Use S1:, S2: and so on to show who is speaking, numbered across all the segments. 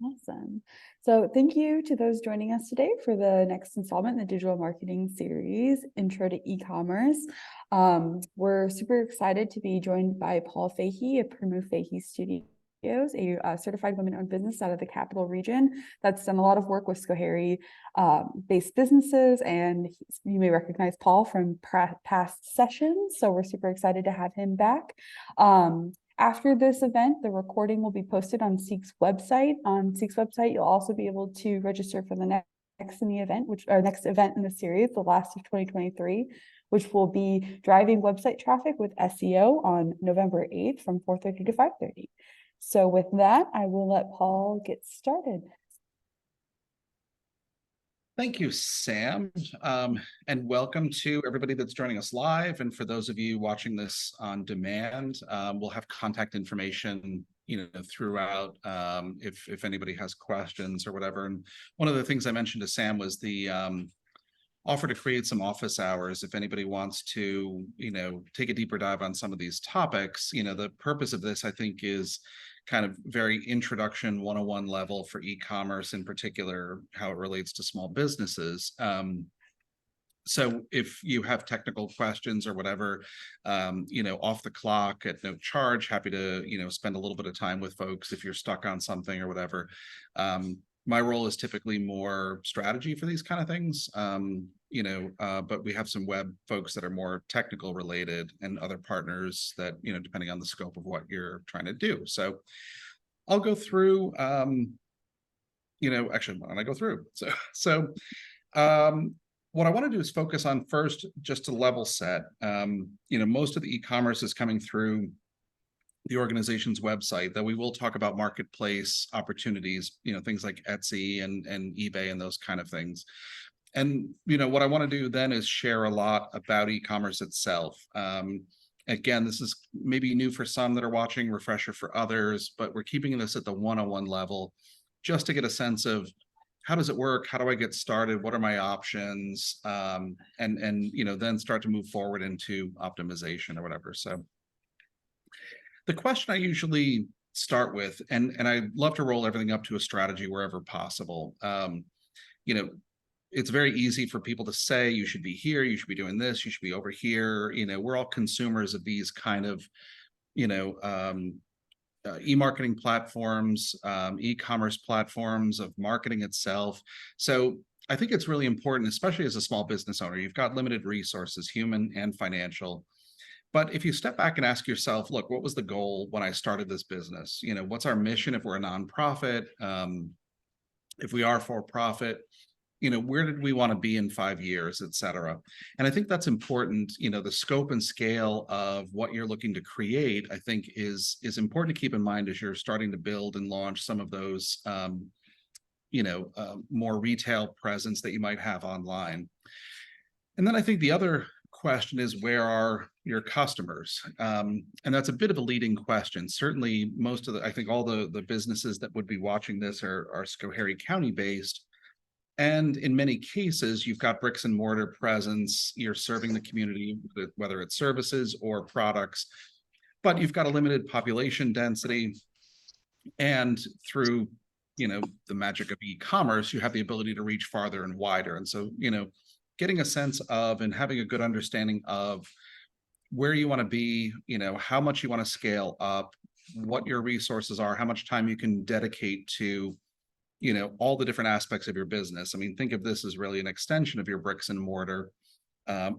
S1: Awesome. So thank you to those joining us today for the next installment in the digital marketing series, Intro to E-commerce. We're super excited to be joined by Paul Fahey of Primo Fahey Studios, a certified women-owned business out of the Capital Region that's done a lot of work with Schoharie based businesses, and you may recognize Paul from past sessions. So we're super excited to have him back. After this event, the recording will be posted on Seek's website. On Seek's website, you'll also be able to register for the next event in the series, the last of 2023, which will be driving website traffic with SEO on November 8th from 4:30 to 5:30. So with that, I will let Paul get started.
S2: Thank you, Sam, and welcome to everybody that's joining us live. And for those of you watching this on demand, we'll have contact information, throughout if anybody has questions or whatever. And one of the things I mentioned to Sam was the offer to create some office hours if anybody wants to, take a deeper dive on some of these topics. The purpose of this, I think, is kind of very introduction 101 level for e-commerce, in particular, how it relates to small businesses. So if you have technical questions or whatever, off the clock at no charge, happy to, spend a little bit of time with folks if you're stuck on something or whatever. My role is typically more strategy for these kind of things, but we have some web folks that are more technical related and other partners that, depending on the scope of what you're trying to do. So I'll go through, actually, why don't I go through? What I want to do is focus on first, just to level set. Most of the e-commerce is coming through the organization's website, though we will talk about marketplace opportunities, things like Etsy and eBay and those kind of things. And, what I want to do then is share a lot about e-commerce itself. Again, this is maybe new for some that are watching, refresher for others, but we're keeping this at the 101 level just to get a sense of how does it work? How do I get started? What are my options? And then start to move forward into optimization or whatever. So the question I usually start with, and I love to roll everything up to a strategy wherever possible. It's very easy for people to say, you should be here, you should be doing this, you should be over here. We're all consumers of these kind of, e-marketing platforms, e-commerce platforms, of marketing itself. So I think it's really important, especially as a small business owner, you've got limited resources, human and financial. But if you step back and ask yourself, look, what was the goal when I started this business? What's our mission if we're a nonprofit? If we are for profit, where did we want to be in 5 years, et cetera? And I think that's important. The scope and scale of what you're looking to create, I think is important to keep in mind as you're starting to build and launch some of those, more retail presence that you might have online. And then I think the other question is, where are your customers? And that's a bit of a leading question. Certainly, I think all the businesses that would be watching this are Schoharie County based. And in many cases, you've got bricks and mortar presence, you're serving the community, whether it's services or products, but you've got a limited population density. And through, the magic of e-commerce, you have the ability to reach farther and wider. And so, getting a sense of and having a good understanding of where you want to be, how much you want to scale up, what your resources are, how much time you can dedicate to all the different aspects of your business. I mean, think of this as really an extension of your bricks and mortar,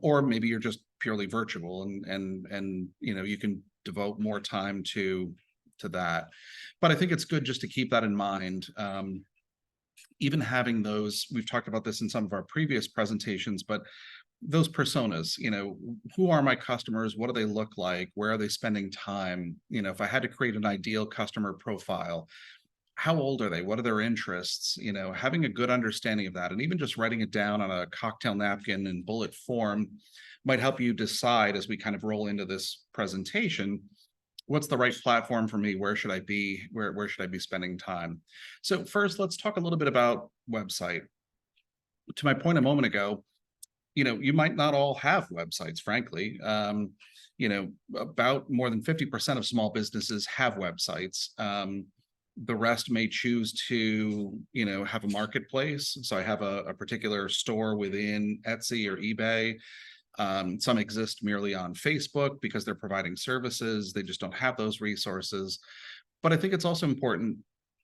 S2: or maybe you're just purely virtual and you can devote more time to that. But I think it's good just to keep that in mind. Even having those, we've talked about this in some of our previous presentations, but those personas, who are my customers? What do they look like? Where are they spending time? If I had to create an ideal customer profile, how old are they? What are their interests? Having a good understanding of that, and even just writing it down on a cocktail napkin in bullet form might help you decide, as we kind of roll into this presentation, what's the right platform for me? Where should I be? Where should I be spending time? So first, let's talk a little bit about website. To my point a moment ago, you might not all have websites, frankly. About more than 50% of small businesses have websites. The rest may choose to, have a marketplace. So I have a particular store within Etsy or eBay. Some exist merely on Facebook because they're providing services. They just don't have those resources. But I think it's also important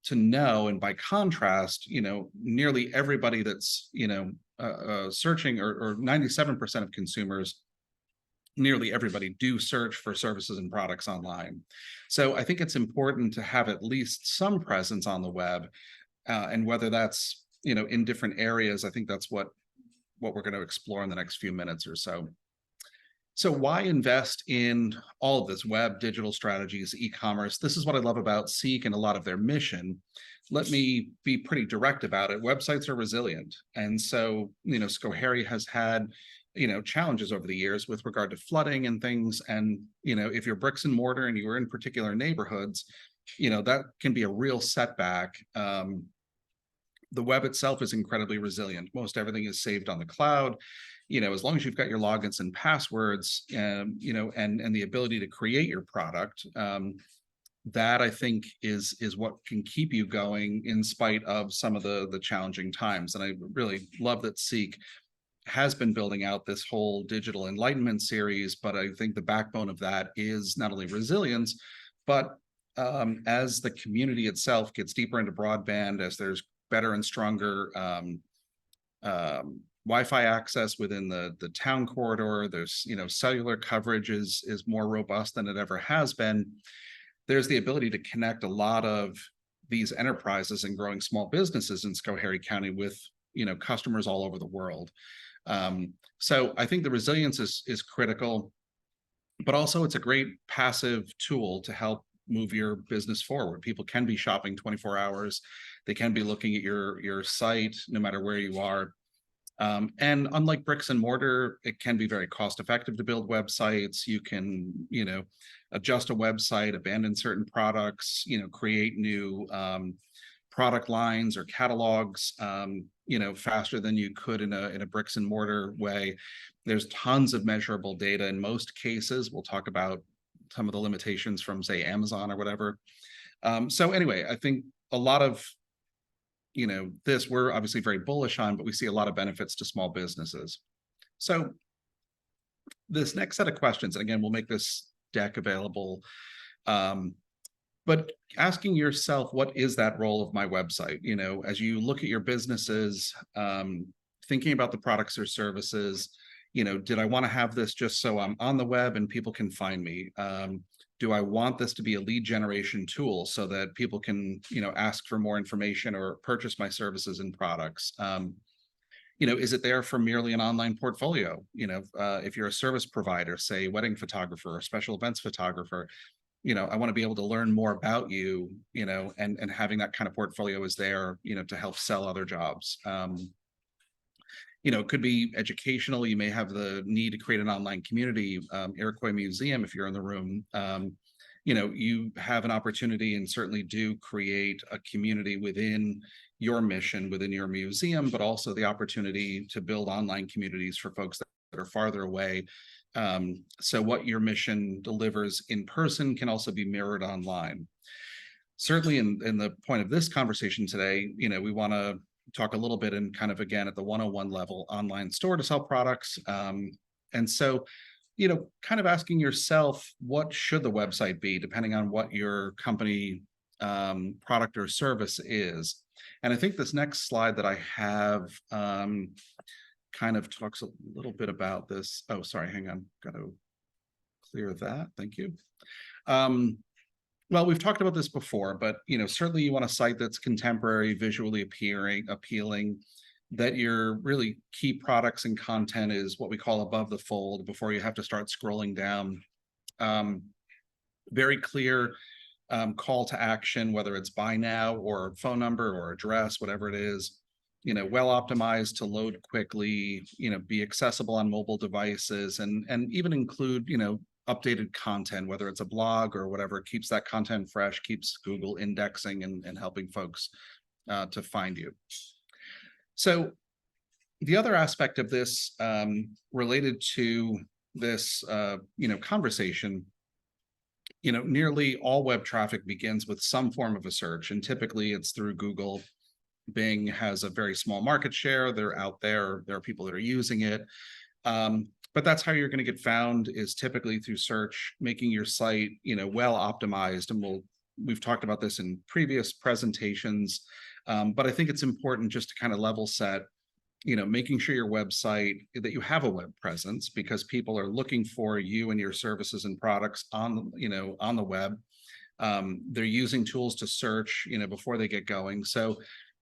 S2: to know, and by contrast, nearly everybody that's, searching, or 97% of consumers, nearly everybody do search for services and products online. So I think it's important to have at least some presence on the web, and whether that's, in different areas. I think that's what we're going to explore in the next few minutes or so. So why invest in all of this web, digital strategies, e-commerce? This is what I love about Seek and a lot of their mission. Let me be pretty direct about it. Websites are resilient. And so, Schoharie has had, challenges over the years with regard to flooding and things. And, if you're bricks and mortar and you're in particular neighborhoods, that can be a real setback. The web itself is incredibly resilient. Most everything is saved on the cloud. As long as you've got your logins and passwords, and the ability to create your product, that I think is what can keep you going in spite of some of the challenging times. And I really love that Seek has been building out this whole digital enlightenment series, but I think the backbone of that is not only resilience, but as the community itself gets deeper into broadband, as there's better and stronger Wi-Fi access within the town corridor, there's, cellular coverage is more robust than it ever has been. There's the ability to connect a lot of these enterprises and growing small businesses in Schoharie County with, customers all over the world. So I think the resilience is critical, but also it's a great passive tool to help move your business forward. People can be shopping 24 hours. They can be looking at your site no matter where you are. And unlike bricks and mortar, it can be very cost effective to build websites. You can, adjust a website, abandon certain products, create new product lines or catalogs, faster than you could in a bricks and mortar way. There's tons of measurable data in most cases. We'll talk about some of the limitations from, say, Amazon or whatever. So anyway, I think a lot of, this we're obviously very bullish on, but we see a lot of benefits to small businesses. So this next set of questions, and again, we'll make this deck available, but asking yourself, what is that role of my website? As you look at your businesses, thinking about the products or services, did I want to have this just so I'm on the web and people can find me? Do I want this to be a lead generation tool so that people can, ask for more information or purchase my services and products? Is it there for merely an online portfolio? If you're a service provider, say wedding photographer or special events photographer, I want to be able to learn more about you, and having that kind of portfolio is there, to help sell other jobs. It could be educational. You may have the need to create an online community. Iroquois Museum, if you're in the room, you have an opportunity and certainly do create a community within your mission, within your museum, but also the opportunity to build online communities for folks that are farther away. So what your mission delivers in person can also be mirrored online. Certainly in the point of this conversation today, we want to talk a little bit and kind of, again, at the 101 level, online store to sell products. And so, kind of asking yourself, what should the website be, depending on what your company product or service is. And I think this next slide that I have kind of talks a little bit about this. Oh, sorry, hang on, got to clear that. Thank you. Well, we've talked about this before, but certainly you want a site that's contemporary, visually appealing, that your really key products and content is what we call above the fold before you have to start scrolling down. Very clear call to action, whether it's buy now or phone number or address, whatever it is, well optimized to load quickly, be accessible on mobile devices, and even include, updated content, whether it's a blog or whatever, keeps that content fresh, keeps Google indexing and helping folks to find you. So the other aspect of this related to this, conversation nearly all web traffic begins with some form of a search, and typically it's through Google. Bing has a very small market share. They're out there. There are people that are using it. But that's how you're going to get found, is typically through search, making your site, well optimized. And we've talked about this in previous presentations. But I think it's important just to kind of level set, making sure your website, that you have a web presence, because people are looking for you and your services and products on the web. They're using tools to search, before they get going. So,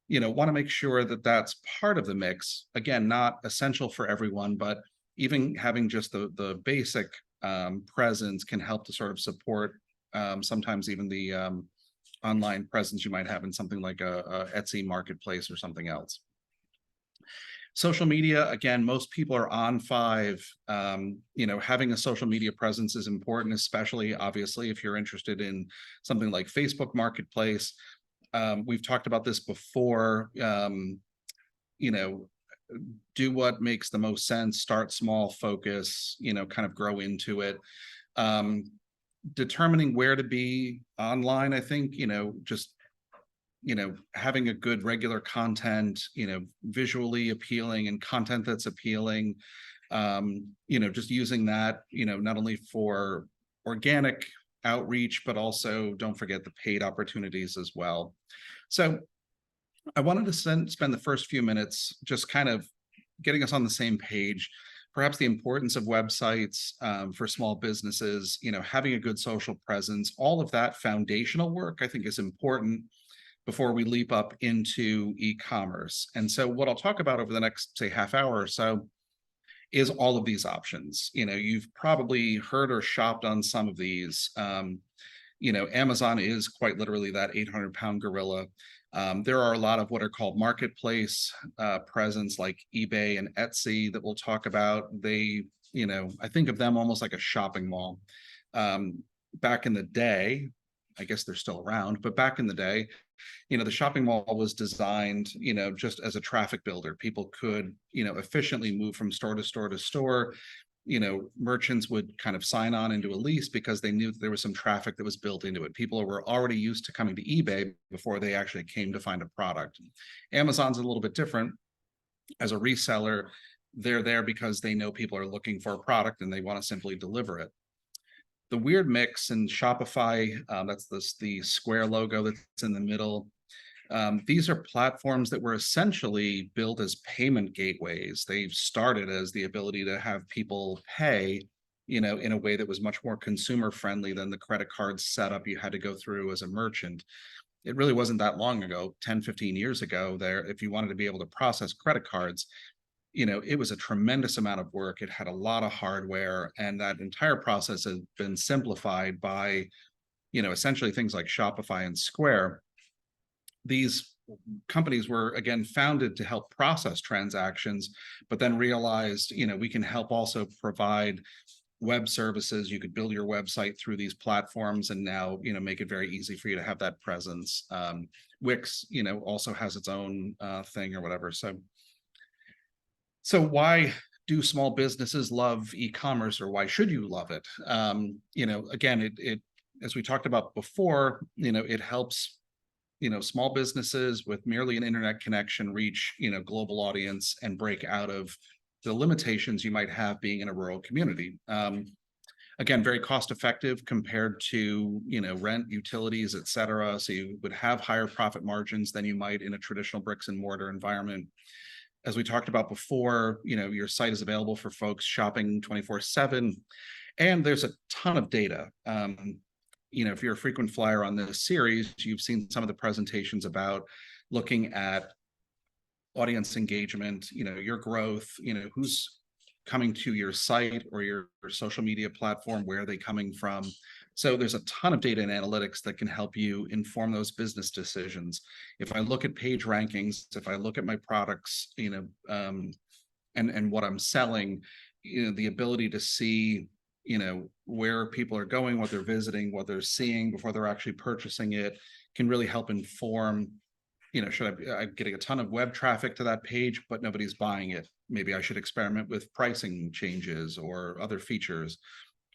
S2: want to make sure that that's part of the mix. Again, not essential for everyone, but even having just the basic presence can help to sort of support sometimes even the online presence you might have in something like a Etsy marketplace or something else. Social media, again, most people are on Five. Having a social media presence is important, especially obviously if you're interested in something like Facebook Marketplace. We've talked about this before. Do what makes the most sense, start small, focus, kind of grow into it. Determining where to be online, I think, just having a good regular content, visually appealing and content that's appealing, just using that, not only for organic outreach, but also don't forget the paid opportunities as well. So I wanted to spend the first few minutes just kind of getting us on the same page, perhaps the importance of websites for small businesses, having a good social presence. All of that foundational work, I think, is important before we leap up into e-commerce. And so what I'll talk about over the next, say, half hour or so is all of these options. You've probably heard or shopped on some of these. Amazon is quite literally that 800-pound gorilla. There are a lot of what are called marketplace presence, like eBay and Etsy, that we'll talk about. They, I think of them almost like a shopping mall. Back in the day, I guess they're still around, but back in the day, the shopping mall was designed, just as a traffic builder. People could, efficiently move from store to store to store. Merchants would kind of sign on into a lease because they knew that there was some traffic that was built into it. People were already used to coming to eBay before they actually came to find a product. Amazon's a little bit different. As a reseller, they're there because they know people are looking for a product and they want to simply deliver it. The weird mix in Shopify, that's the square logo that's in the middle. These are platforms that were essentially built as payment gateways. They've started as the ability to have people pay, in a way that was much more consumer friendly than the credit card setup you had to go through as a merchant. It really wasn't that long ago, 10, 15 years ago, if you wanted to be able to process credit cards, it was a tremendous amount of work. It had a lot of hardware, and that entire process has been simplified by, essentially things like Shopify and Square. These companies were, again, founded to help process transactions, but then realized, we can help also provide web services. You could build your website through these platforms and now, make it very easy for you to have that presence. Wix, also has its own thing or whatever. So why do small businesses love e-commerce, or why should you love it? Again, it as we talked about before, it helps, small businesses with merely an internet connection reach, global audience and break out of the limitations you might have being in a rural community. Again, very cost effective compared to, rent, utilities, et cetera. So you would have higher profit margins than you might in a traditional bricks and mortar environment. As we talked about before, your site is available for folks shopping 24/7, and there's a ton of data. If you're a frequent flyer on this series, you've seen some of the presentations about looking at audience engagement, your growth, who's coming to your site or your social media platform, where are they coming from? So there's a ton of data and analytics that can help you inform those business decisions. If I look at page rankings, if I look at my products, and what I'm selling, the ability to see, where people are going, what they're visiting, what they're seeing before they're actually purchasing it, can really help inform, should I'm getting a ton of web traffic to that page, but nobody's buying it. Maybe I should experiment with pricing changes or other features.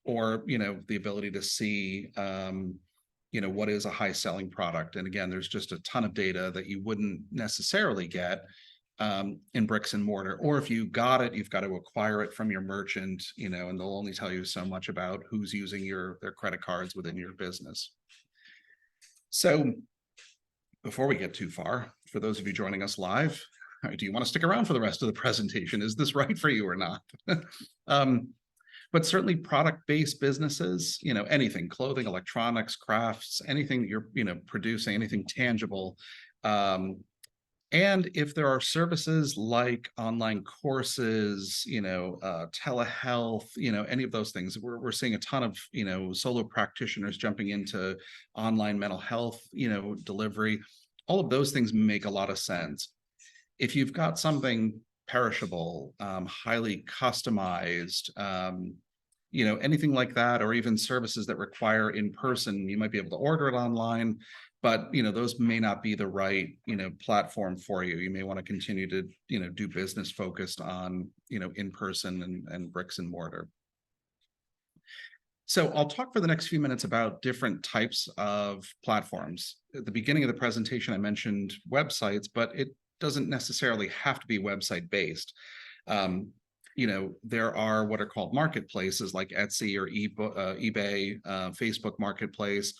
S2: or, the ability to see, what is a high selling product. And again, there's just a ton of data that you wouldn't necessarily get in bricks and mortar. Or if you got it, you've got to acquire it from your merchant, and they'll only tell you so much about who's using their credit cards within your business. So before we get too far, for those of you joining us live, do you want to stick around for the rest of the presentation? Is this right for you or not? But certainly product-based businesses, anything, clothing, electronics, crafts, anything that you're, producing, anything tangible. And if there are services like online courses, telehealth, any of those things, we're seeing a ton of, solo practitioners jumping into online mental health, delivery. All of those things make a lot of sense. If you've got something perishable, highly customized, anything like that, or even services that require in person, you might be able to order it online, but those may not be the right platform for you. You may want to continue to do business focused on in person and bricks and mortar. So I'll talk for the next few minutes about different types of platforms. At the beginning of the presentation, I mentioned websites, but it doesn't necessarily have to be website based. There are what are called marketplaces like Etsy or eBay, Facebook Marketplace,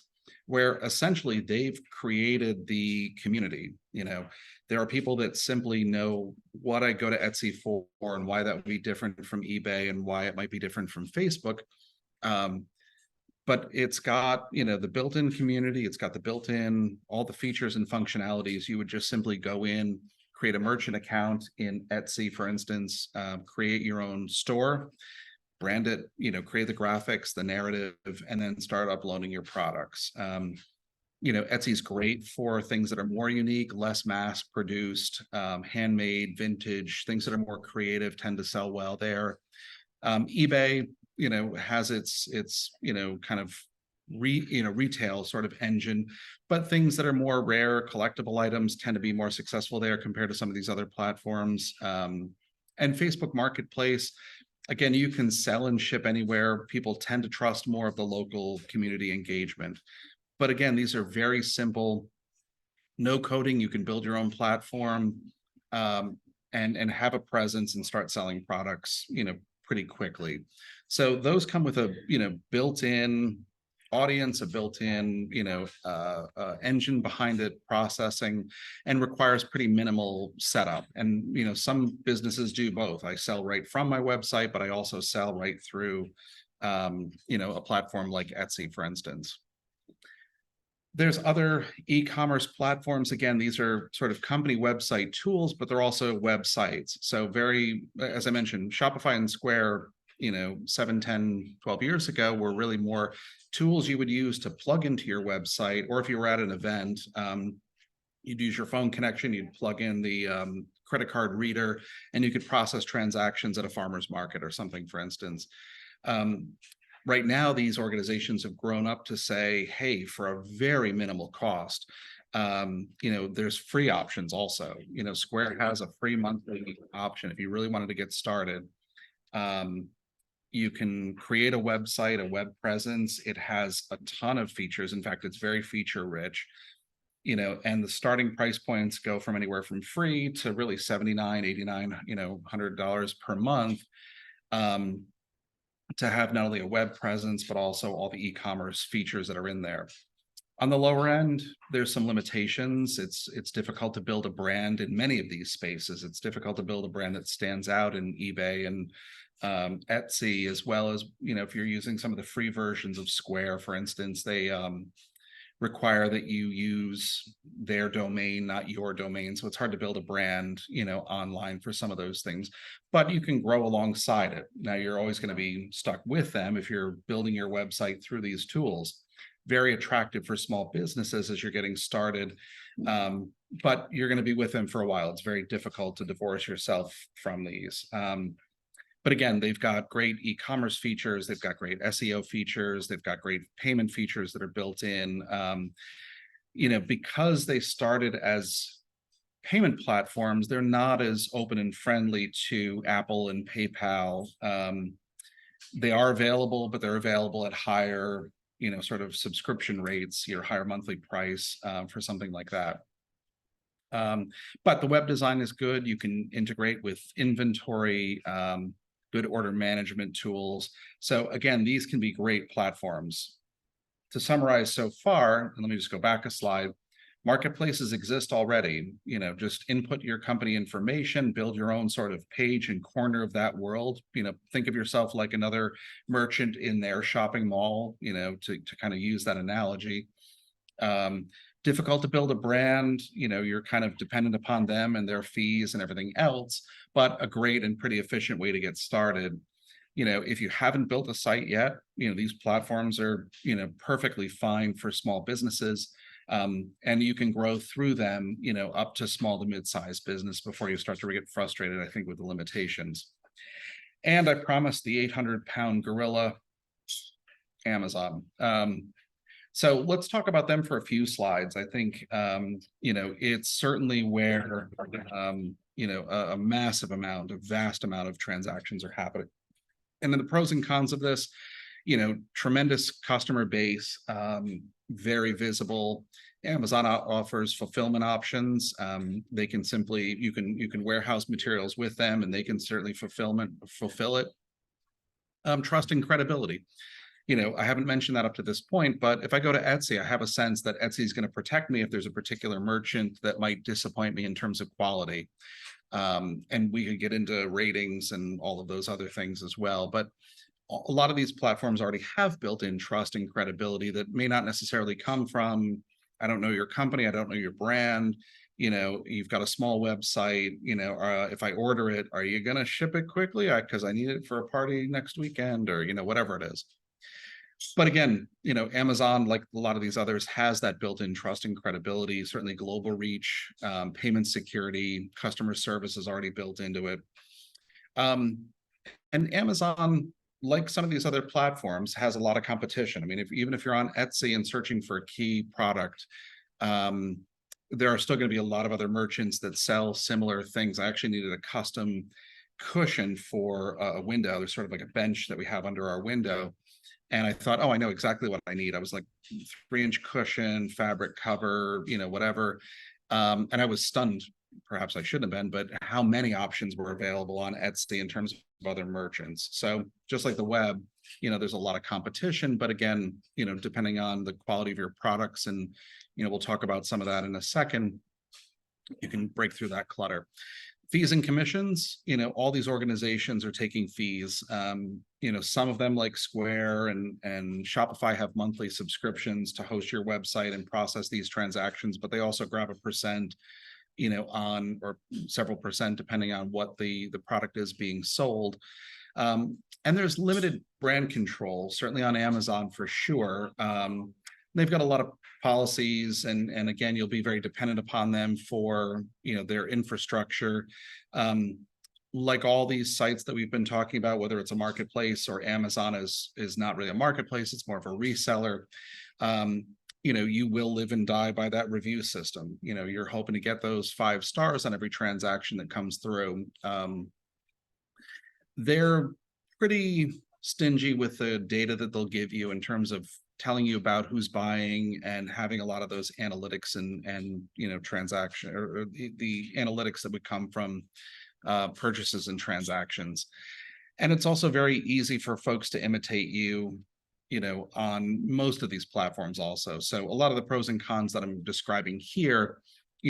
S2: where essentially they've created the community. There are people that simply know what I go to Etsy for and why that would be different from eBay and why it might be different from Facebook. But it's got, the built-in community, it's got the built-in, all the features and functionalities. You would just simply go in, create a merchant account in Etsy, for instance, create your own store, brand it, create the graphics, the narrative, and then start uploading your products. Etsy's great for things that are more unique, less mass produced, handmade, vintage, things that are more creative tend to sell well there. eBay, has its kind of retail sort of engine, but things that are more rare collectible items tend to be more successful there compared to some of these other platforms. And Facebook Marketplace, again, you can sell and ship anywhere. People tend to trust more of the local community engagement. But again, these are very simple, no coding. You can build your own platform and have a presence and start selling products, pretty quickly. So those come with a, built-in audience, a built-in, engine behind it, processing, and requires pretty minimal setup. And, some businesses do both. I sell right from my website, but I also sell right through, a platform like Etsy, for instance. There's other e-commerce platforms. Again, these are sort of company website tools, but they're also websites. So as I mentioned, Shopify and Square, 7, 10, 12 years ago were really more tools you would use to plug into your website, or if you were at an event, you'd use your phone connection, you'd plug in the credit card reader, and you could process transactions at a farmer's market or something, for instance. Right now, these organizations have grown up to say, hey, for a very minimal cost, there's free options also. Square has a free monthly option if you really wanted to get started. You can create a website, a web presence. It has a ton of features. In fact, it's very feature rich, and the starting price points go from anywhere from free to really $79, $89, $100 per month. To have not only a web presence, but also all the e-commerce features that are in there. On the lower end, there's some limitations. It's difficult to build a brand in many of these spaces. It's difficult to build a brand that stands out in eBay and Etsy, as well as, if you're using some of the free versions of Square, for instance, they require that you use their domain, not your domain. So it's hard to build a brand, online for some of those things, but you can grow alongside it. Now, you're always going to be stuck with them if you're building your website through these tools. Very attractive for small businesses as you're getting started, but you're going to be with them for a while. It's very difficult to divorce yourself from these. But again, they've got great e-commerce features. They've got great SEO features. They've got great payment features that are built in. Because they started as payment platforms, they're not as open and friendly to Apple and PayPal. They are available, but they're available at higher, sort of subscription rates, your higher monthly price for something like that. But the web design is good. You can integrate with inventory, good order management tools. So again, these can be great platforms. To summarize so far, and let me just go back a slide. Marketplaces exist already. Just input your company information, build your own sort of page and corner of that world. Think of yourself like another merchant in their shopping mall, to kind of use that analogy. Difficult to build a brand, you're kind of dependent upon them and their fees and everything else, but a great and pretty efficient way to get started. If you haven't built a site yet, these platforms are, perfectly fine for small businesses. And you can grow through them, up to small to mid-sized business before you start to get frustrated, I think, with the limitations. And I promised the 800-pound gorilla, Amazon. So let's talk about them for a few slides. I think, it's certainly where, a vast amount of transactions are happening. And then the pros and cons of this, tremendous customer base, very visible. Amazon offers fulfillment options. They can simply, you can warehouse materials with them, and they can certainly fulfill it. Trust and credibility. I haven't mentioned that up to this point, but if I go to Etsy, I have a sense that Etsy is going to protect me if there's a particular merchant that might disappoint me in terms of quality. And we could get into ratings and all of those other things as well. But a lot of these platforms already have built-in trust and credibility that may not necessarily come from, I don't know your company, I don't know your brand. You've got a small website, if I order it, are you going to ship it quickly? Because I need it for a party next weekend, or, whatever it is. But again, Amazon, like a lot of these others, has that built-in trust and credibility, certainly global reach, payment security, customer service is already built into it. And Amazon, like some of these other platforms, has a lot of competition. I mean, even if you're on Etsy and searching for a key product, there are still going to be a lot of other merchants that sell similar things. I actually needed a custom cushion for a window. There's sort of like a bench that we have under our window. And I thought, oh, I know exactly what I need. I was like 3-inch cushion, fabric cover, whatever. And I was stunned, perhaps I shouldn't have been, but how many options were available on Etsy in terms of other merchants. So just like the web, there's a lot of competition, but again, depending on the quality of your products, and, we'll talk about some of that in a second, you can break through that clutter. Fees and commissions, all these organizations are taking fees. Some of them, like Square and Shopify, have monthly subscriptions to host your website and process these transactions, but they also grab a percent, on, or several percent, depending on what the product is being sold. And there's limited brand control, certainly on Amazon for sure. They've got a lot of policies, and again, you'll be very dependent upon them for, their infrastructure. Like all these sites that we've been talking about, whether it's a marketplace or Amazon is not really a marketplace, it's more of a reseller. You will live and die by that review system. You're hoping to get those 5 stars on every transaction that comes through. They're pretty stingy with the data that they'll give you in terms of telling you about who's buying and having a lot of those analytics and transaction, or the analytics that would come from purchases and transactions. And it's also very easy for folks to imitate you, on most of these platforms also. So a lot of the pros and cons that I'm describing here,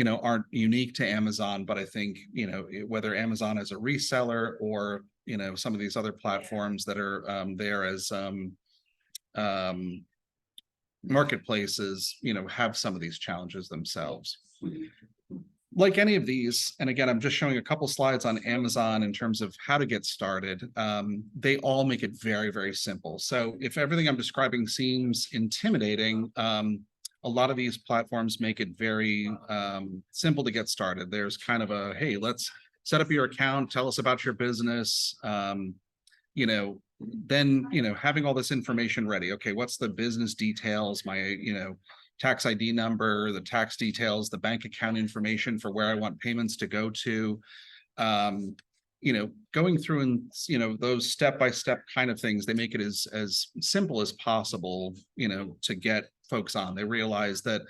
S2: aren't unique to Amazon, but I think, whether Amazon as a reseller or, some of these other platforms that are there as marketplaces, have some of these challenges themselves. Like any of these, and again, I'm just showing a couple slides on Amazon in terms of how to get started. They all make it very, very simple. So if everything I'm describing seems intimidating, a lot of these platforms make it very simple to get started. There's kind of a, hey, let's set up your account, tell us about your business, then, having all this information ready. Okay, what's the business details, my, tax ID number, the tax details, the bank account information for where I want payments to go to. going through and, those step-by-step kind of things, they make it as simple as possible, to get folks on. They realize that,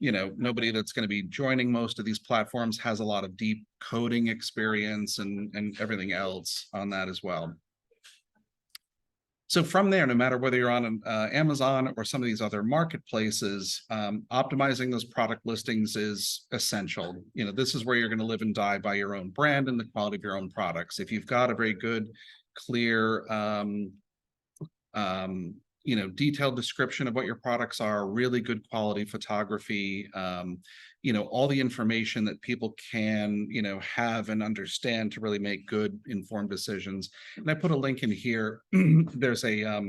S2: nobody that's going to be joining most of these platforms has a lot of deep coding experience and everything else on that as well. So from there, no matter whether you're on Amazon or some of these other marketplaces, optimizing those product listings is essential. This is where you're going to live and die by your own brand and the quality of your own products. If you've got a very good, clear, detailed description of what your products are, really good quality photography, all the information that people can, have and understand to really make good informed decisions. And I put a link in here. There's a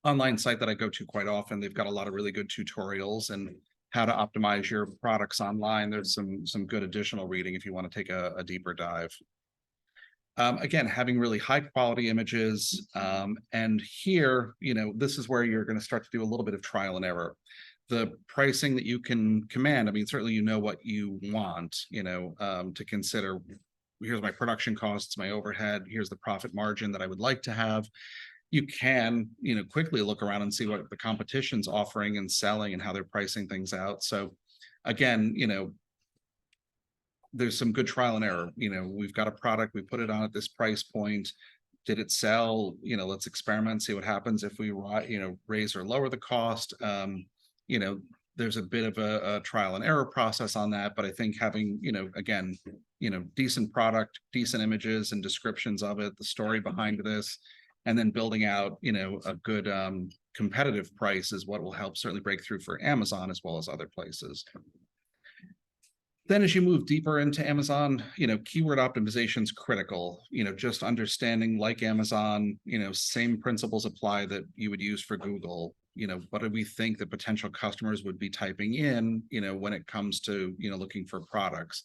S2: online site that I go to quite often. They've got a lot of really good tutorials and how to optimize your products online. There's some good additional reading if you want to take a deeper dive. Again, having really high quality images. And here, this is where you're going to start to do a little bit of trial and error. The pricing that you can command, I mean, certainly what you want, to consider. Here's my production costs, my overhead, here's the profit margin that I would like to have. You can, quickly look around and see what the competition's offering and selling and how they're pricing things out. So again, there's some good trial and error. We've got a product, we put it on at this price point. Did it sell? Let's experiment, see what happens if we, raise or lower the cost. There's a bit of a trial and error process on that, but I think having, again, decent product, decent images and descriptions of it, the story behind this, and then building out, a good competitive price is what will help certainly break through for Amazon as well as other places. Then as you move deeper into Amazon, keyword optimization is critical. Just understanding, like Amazon, same principles apply that you would use for Google. What do we think the potential customers would be typing in, when it comes to, looking for products?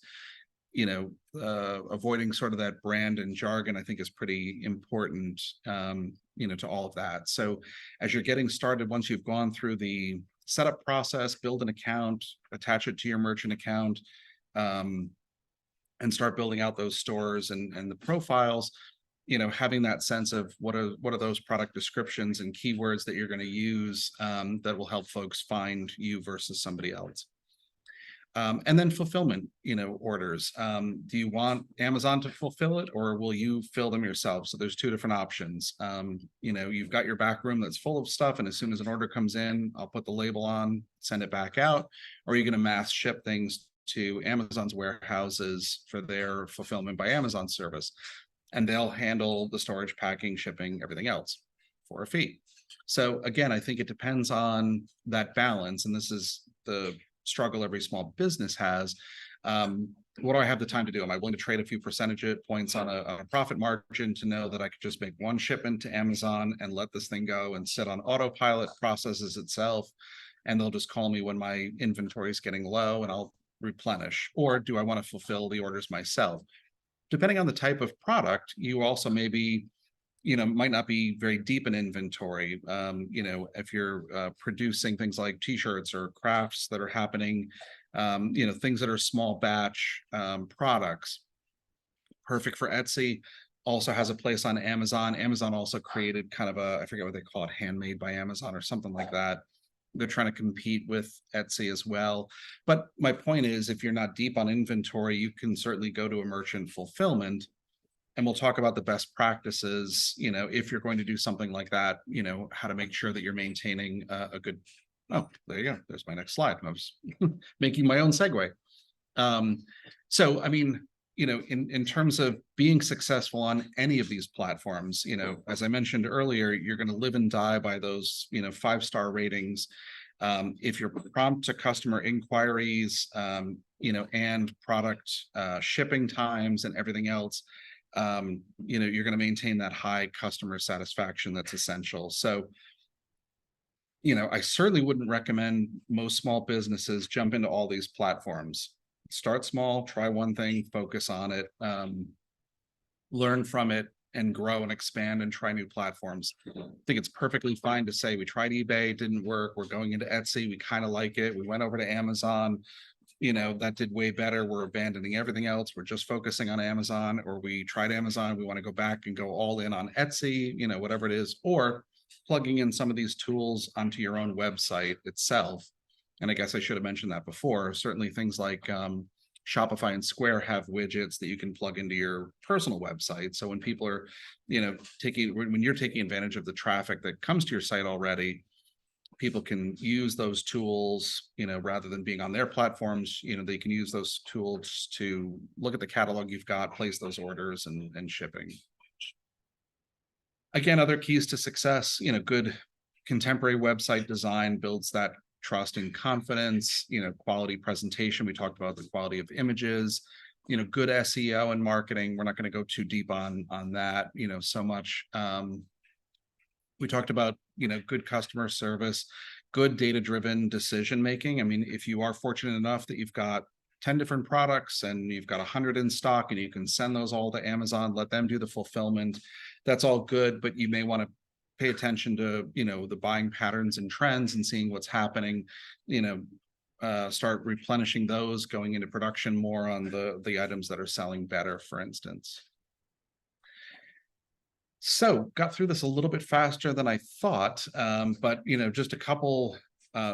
S2: Avoiding sort of that brand and jargon, I think, is pretty important, to all of that. So as you're getting started, once you've gone through the setup process, build an account, attach it to your merchant account, and start building out those stores and the profiles, having that sense of what are those product descriptions and keywords that you're going to use, that will help folks find you versus somebody else. And then fulfillment, orders. Do you want Amazon to fulfill it, or will you fill them yourself? So there's two different options. You've got your back room that's full of stuff, and as soon as an order comes in, I'll put the label on, send it back out. Or are you going to mass ship things to Amazon's warehouses for their fulfillment by Amazon service? And they'll handle the storage, packing, shipping, everything else for a fee. So again, I think it depends on that balance. And this is the struggle every small business has. What do I have the time to do? Am I willing to trade a few percentage points on a profit margin to know that I could just make one shipment to Amazon and let this thing go and sit on autopilot, processes itself, and they'll just call me when my inventory is getting low and I'll replenish? Or do I want to fulfill the orders myself? Depending on the type of product, you also maybe, might not be very deep in inventory. If you're producing things like t-shirts or crafts that are happening, things that are small batch products, perfect for Etsy. Also has a place on Amazon. Amazon also created kind of I forget what they call it, Handmade by Amazon or something like that. They're trying to compete with Etsy as well. But my point is, if you're not deep on inventory, you can certainly go to a merchant fulfillment, and we'll talk about the best practices, if you're going to do something like that, how to make sure that you're maintaining a good, oh, there you go. There's my next slide. I was making my own segue. So, I mean, in terms of being successful on any of these platforms, as I mentioned earlier, you're going to live and die by those, 5-star ratings. If you're prompt to customer inquiries, and product shipping times and everything else, you're going to maintain that high customer satisfaction that's essential. So, I certainly wouldn't recommend most small businesses jump into all these platforms. Start small, try one thing, focus on it, learn from it, and grow and expand and try new platforms. I think it's perfectly fine to say we tried eBay, it didn't work. We're going into Etsy, we kind of like it. We went over to Amazon, that did way better. We're abandoning everything else. We're just focusing on Amazon, or we tried Amazon. We want to go back and go all in on Etsy, whatever it is, or plugging in some of these tools onto your own website itself. And I guess I should have mentioned that before. Certainly things like Shopify and Square have widgets that you can plug into your personal website. So when people are, when you're taking advantage of the traffic that comes to your site already, people can use those tools, rather than being on their platforms, they can use those tools to look at the catalog you've got, place those orders and shipping. Again, other keys to success, good contemporary website design builds that trust and confidence, quality presentation. We talked about the quality of images, good SEO and marketing. We're not going to go too deep on that, so much. We talked about, good customer service, good data-driven decision-making. I mean, if you are fortunate enough that you've got 10 different products and you've got 100 in stock and you can send those all to Amazon, let them do the fulfillment, that's all good, but you may want to pay attention to, the buying patterns and trends and seeing what's happening, start replenishing those, going into production more on the items that are selling better, for instance. So got through this a little bit faster than I thought, but just a couple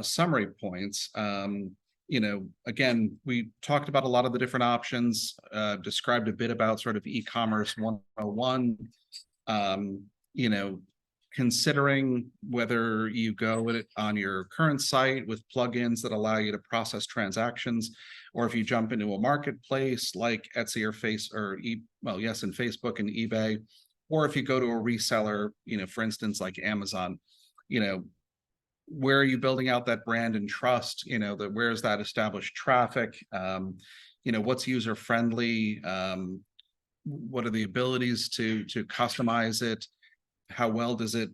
S2: summary points. Again, we talked about a lot of the different options, described a bit about sort of e-commerce 101, considering whether you go with it on your current site with plugins that allow you to process transactions, or if you jump into a marketplace like Etsy or and Facebook and eBay, or if you go to a reseller, for instance, like Amazon, where are you building out that brand and trust? Where's that established traffic? What's user friendly? What are the abilities to customize it? How well does it,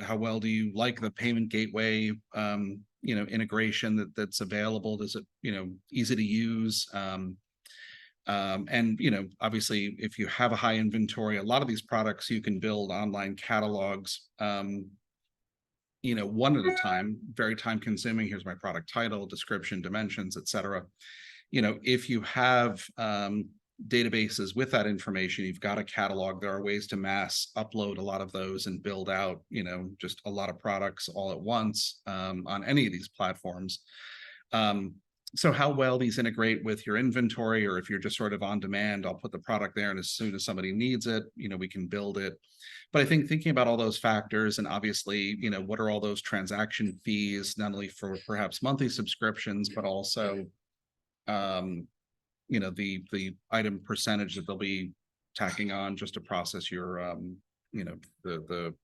S2: how well do you like the payment gateway, integration that's available? Does it, easy to use? And obviously, if you have a high inventory, a lot of these products you can build online catalogs, one at a time, very time consuming. Here's my product title, description, dimensions, etc. If you have databases with that information, you've got a catalog, there are ways to mass upload a lot of those and build out, just a lot of products all at once on any of these platforms. So how well these integrate with your inventory, or if you're just sort of on demand, I'll put the product there and as soon as somebody needs it, we can build it. But I think thinking about all those factors, and obviously, what are all those transaction fees, not only for perhaps monthly subscriptions, but also, the item percentage that they'll be tacking on just to process your, the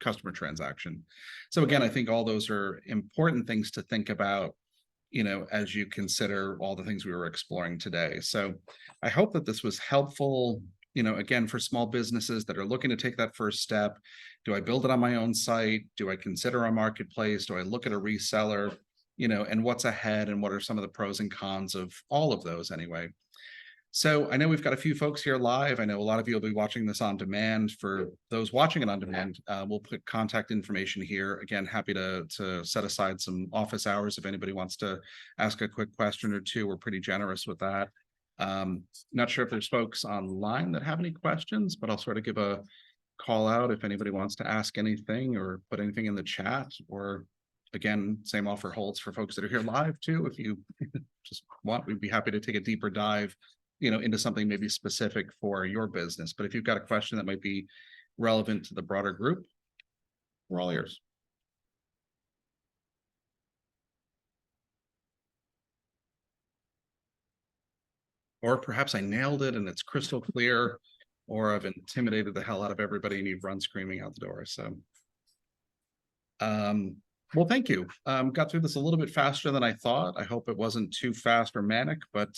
S2: customer transaction. So again, I think all those are important things to think about, as you consider all the things we were exploring today. So I hope that this was helpful, again, for small businesses that are looking to take that first step. Do I build it on my own site? Do I consider a marketplace? Do I look at a reseller? And what's ahead, and what are some of the pros and cons of all of those anyway? So I know we've got a few folks here live. I know a lot of you will be watching this on demand. For those watching it on demand, we'll put contact information here. Again, happy to set aside some office hours if anybody wants to ask a quick question or two. We're pretty generous with that. Not sure if there's folks online that have any questions, but I'll sort of give a call out if anybody wants to ask anything or put anything in the chat. Or again, same offer holds for folks that are here live too. If you just want, we'd be happy to take a deeper dive into something maybe specific for your business. But if you've got a question that might be relevant to the broader group, we're all ears. Or perhaps I nailed it and it's crystal clear, or I've intimidated the hell out of everybody and you've run screaming out the door. So, well, thank you. Got through this a little bit faster than I thought. I hope it wasn't too fast or manic, but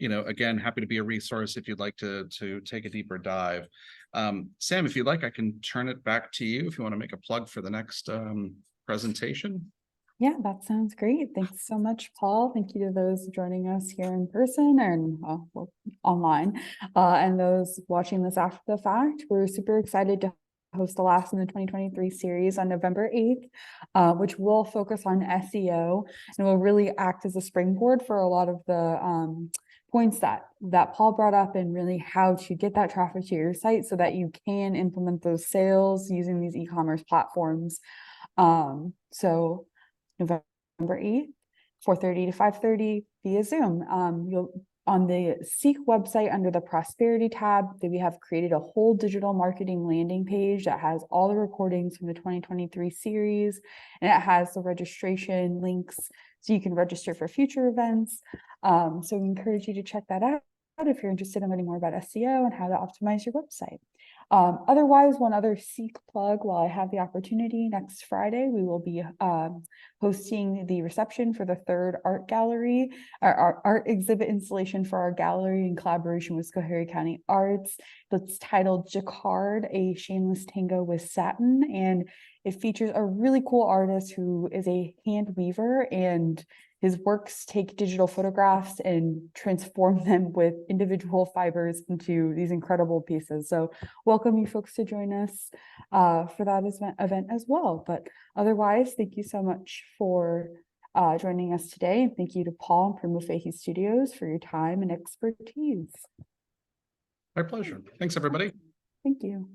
S2: again, happy to be a resource if you'd like to take a deeper dive. Sam, if you'd like, I can turn it back to you if you want to make a plug for the next presentation.
S1: Yeah, that sounds great. Thanks so much, Paul. Thank you to those joining us here in person and online, and those watching this after the fact. We're super excited to host the last in the 2023 series on November 8th, which will focus on SEO and will really act as a springboard for a lot of the points that Paul brought up, and really how to get that traffic to your site so that you can implement those sales using these e-commerce platforms. So November 8th, 4:30 to 5:30 via Zoom. You'll on the Seek website under the Prosperity tab, we have created a whole digital marketing landing page that has all the recordings from the 2023 series, and it has the registration links so you can register for future events. So we encourage you to check that out if you're interested in learning more about SEO and how to optimize your website. Otherwise, one other Seek plug while I have the opportunity, next Friday, we will be hosting the reception for the third art gallery, our art exhibit installation for our gallery in collaboration with Schoharie County Arts. It's titled Jacquard, a Shameless Tango with Satin, and it features a really cool artist who is a hand weaver, and his works take digital photographs and transform them with individual fibers into these incredible pieces. So welcome you folks to join us for that event as well. But otherwise, thank you so much for joining us today. And thank you to Paul and Primo Facie Studios for your time and expertise.
S2: My pleasure. Thanks, everybody.
S1: Thank you.